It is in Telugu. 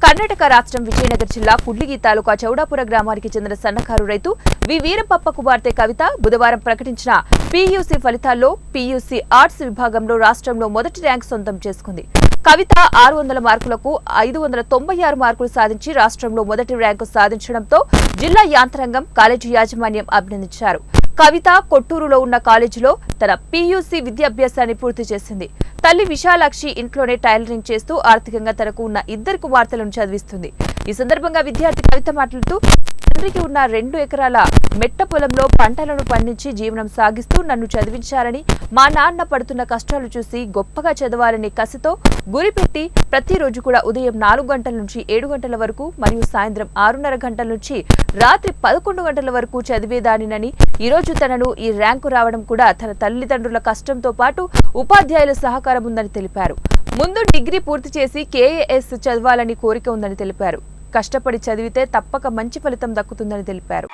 కర్ణాటక రాష్ట్రం విజయనగరం జిల్లా కుడ్లిగి తాలూకా చౌడాపుర గ్రామానికి చెందిన సన్నకారు రైతు వి వీరపప్ప కుమార్తె కవిత బుధవారం ప్రకటించిన పీయూసీ ఫలితాల్లో పీయూసీ ఆర్ట్స్ విభాగంలో రాష్ట్రంలో మొదటి ర్యాంకు సొంతం చేసుకుంది. కవిత 600 మార్కులకు 596 మార్కులు సాధించి రాష్ట్రంలో మొదటి ర్యాంకు సాధించడంతో జిల్లా యాంత్రాంగం, కాలేజీ యాజమాన్యం అభినందించారు. కవిత కొట్టూరులో ఉన్న కాలేజీలో తన పీయూసీ విద్యాభ్యాసాన్ని పూర్తి చేసింది. తల్లి విశాలాక్షి ఇంట్లోనే టైలరింగ్ చేస్తూ ఆర్థికంగా తనకు ఉన్న 2 కుమార్తెలను చదివిస్తుంది. ఈ సందర్భంగా విద్యార్థి కవిత మాట్లాడుతూ, తండ్రికి ఉన్న 2 ఎకరాల మెట్ట పొలంలో పంటలను పండించి జీవనం సాగిస్తూ నన్ను చదివించారని, మా నాన్న పడుతున్న కష్టాలు చూసి గొప్పగా చదవాలని కసితో గురిపెట్టి ప్రతిరోజు కూడా ఉదయం 4 గంటల నుంచి 7 గంటల వరకు మరియు సాయంత్రం 6:30 గంటల నుంచి రాత్రి 11 గంటల వరకు చదివేదానినని, ఈరోజు తనను ఈ ర్యాంకు రావడం కూడా తన తల్లిదండ్రుల కష్టంతో పాటు ఉపాధ్యాయుల సహకారం ఉందని తెలిపారు. ముందు డిగ్రీ పూర్తి చేసి కేఏఎస్ చదవాలని కోరిక ఉందని తెలిపారు. కష్టపడి చదివితే తప్పక మంచి ఫలితం దక్కుతుందని తెలిపారు.